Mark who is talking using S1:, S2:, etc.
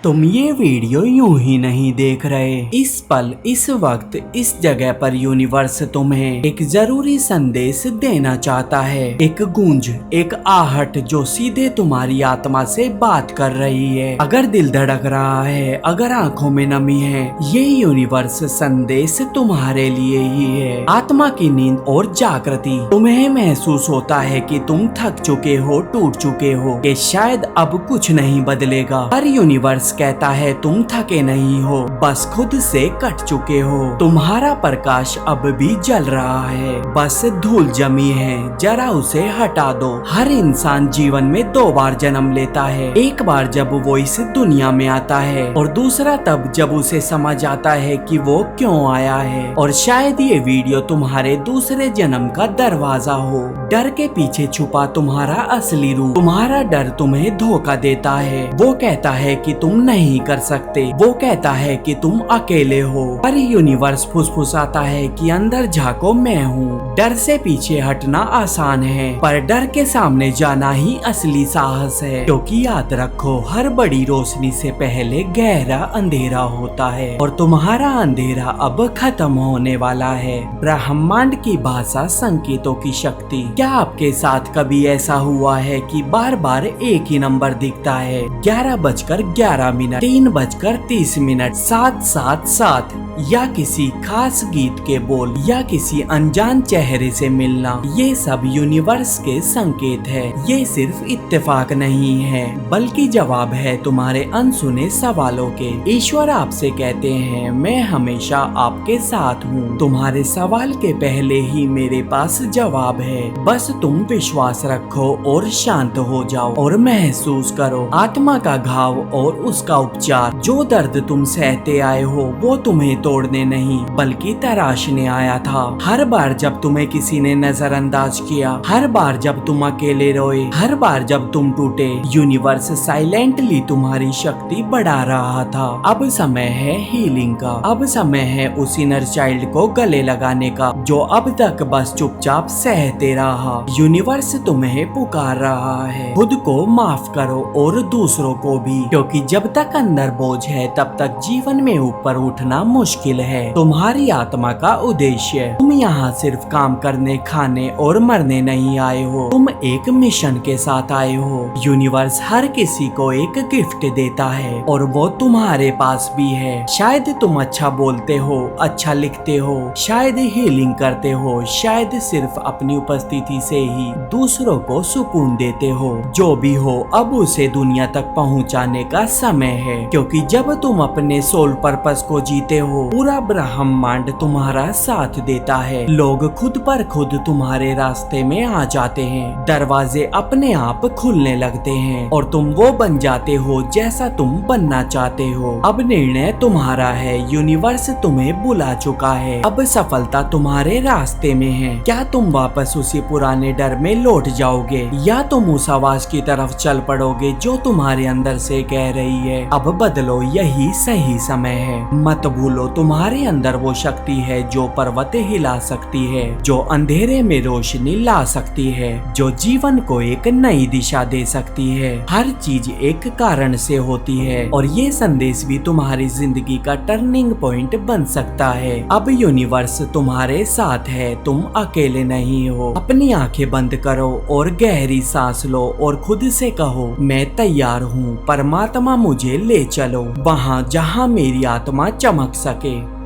S1: तुम ये वीडियो यूं ही नहीं देख रहे। इस पल, इस वक्त, इस जगह पर यूनिवर्स तुम्हें एक जरूरी संदेश देना चाहता है। एक गूंज, एक आहट जो सीधे तुम्हारी आत्मा से बात कर रही है। अगर दिल धड़क रहा है, अगर आंखों में नमी है, ये यूनिवर्स संदेश तुम्हारे लिए ही है। आत्मा की नींद और जागृति। तुम्हें महसूस होता है कि तुम थक चुके हो, टूट चुके हो, कि शायद अब कुछ नहीं बदलेगा। पर यूनिवर्स कहता है तुम थके नहीं हो, बस खुद से कट चुके हो। तुम्हारा प्रकाश अब भी जल रहा है, बस धूल जमी है, जरा उसे हटा दो। हर इंसान जीवन में दो बार जन्म लेता है। एक बार जब वो इस दुनिया में आता है और दूसरा तब जब उसे समझ आता है कि वो क्यों आया है। और शायद ये वीडियो तुम्हारे दूसरे जन्म का दरवाजा हो। डर के पीछे छुपा तुम्हारा असली रूप। तुम्हारा डर तुम्हें धोखा देता है। वो कहता है कि तुम नहीं कर सकते, वो कहता है कि तुम अकेले हो। पर यूनिवर्स फुसफुसाता है कि अंदर झांको, मैं हूँ। डर से पीछे हटना आसान है, पर डर के सामने जाना ही असली साहस है। क्योंकि याद रखो, हर बड़ी रोशनी से पहले गहरा अंधेरा होता है और तुम्हारा अंधेरा अब खत्म होने वाला है। ब्रह्मांड की भाषा, संकेतों की शक्ति। क्या आपके साथ कभी ऐसा हुआ है कि बार बार एक ही नंबर दिखता है? 11:11, 3:30, 777, या किसी खास गीत के बोल, या किसी अनजान चेहरे से मिलना। ये सब यूनिवर्स के संकेत है। ये सिर्फ इत्तेफाक नहीं है, बल्कि जवाब है तुम्हारे अनसुने सवालों के। ईश्वर आपसे कहते हैं, मैं हमेशा आपके साथ हूँ। तुम्हारे सवाल के पहले ही मेरे पास जवाब है। बस तुम विश्वास रखो और शांत हो जाओ और महसूस करो आत्मा का घाव और उसका उपचार। जो दर्द तुम सहते आए हो वो तुम्हें तोड़ने नहीं बल्कि तराशने आया था। हर बार जब तुम्हें किसी ने नजरअंदाज किया, हर बार जब तुम अकेले रोए, हर बार जब तुम टूटे, यूनिवर्स साइलेंटली तुम्हारी शक्ति बढ़ा रहा था। अब समय है हीलिंग का। अब समय है उस इनर चाइल्ड को गले लगाने का जो अब तक बस चुपचाप सहते रहा। यूनिवर्स तुम्हें पुकार रहा है, खुद को माफ करो और दूसरों को भी, क्योंकि जब तक अंदर बोझ है तब तक जीवन में ऊपर उठना मुश्किल है। तुम्हारी आत्मा का उद्देश्य, तुम यहाँ सिर्फ काम करने, खाने और मरने नहीं आए हो। तुम एक मिशन के साथ आए हो। यूनिवर्स हर किसी को एक गिफ्ट देता है और वो तुम्हारे पास भी है। शायद तुम अच्छा बोलते हो, अच्छा लिखते हो, शायद हीलिंग करते हो, शायद सिर्फ अपनी उपस्थिति से ही दूसरों को सुकून देते हो। जो भी हो, अब उसे दुनिया तक पहुँचाने का समय है। क्योंकि जब तुम अपने सोल पर्पस को जीते हो, पूरा ब्रह्मांड तुम्हारा साथ देता है। लोग खुद पर खुद तुम्हारे रास्ते में आ जाते हैं, दरवाजे अपने आप खुलने लगते हैं और तुम वो बन जाते हो जैसा तुम बनना चाहते हो। अब निर्णय तुम्हारा है। यूनिवर्स तुम्हें बुला चुका है। अब सफलता तुम्हारे रास्ते में है। क्या तुम वापस उसी पुराने डर में लौट जाओगे, या तुम उस आवाज की तरफ चल पड़ोगे जो तुम्हारे अंदर से कह रही है अब बदलो, यही सही समय है। मत भूलो, तुम्हारे अंदर वो शक्ति है जो पर्वत हिला सकती है, जो अंधेरे में रोशनी ला सकती है, जो जीवन को एक नई दिशा दे सकती है। हर चीज एक कारण से होती है और ये संदेश भी तुम्हारी जिंदगी का टर्निंग पॉइंट बन सकता है। अब यूनिवर्स तुम्हारे साथ है, तुम अकेले नहीं हो। अपनी आंखें बंद करो और गहरी सांस लो और खुद से कहो, मैं तैयार हूँ। परमात्मा मुझे ले चलो वहाँ जहाँ मेरी आत्मा चमक सके।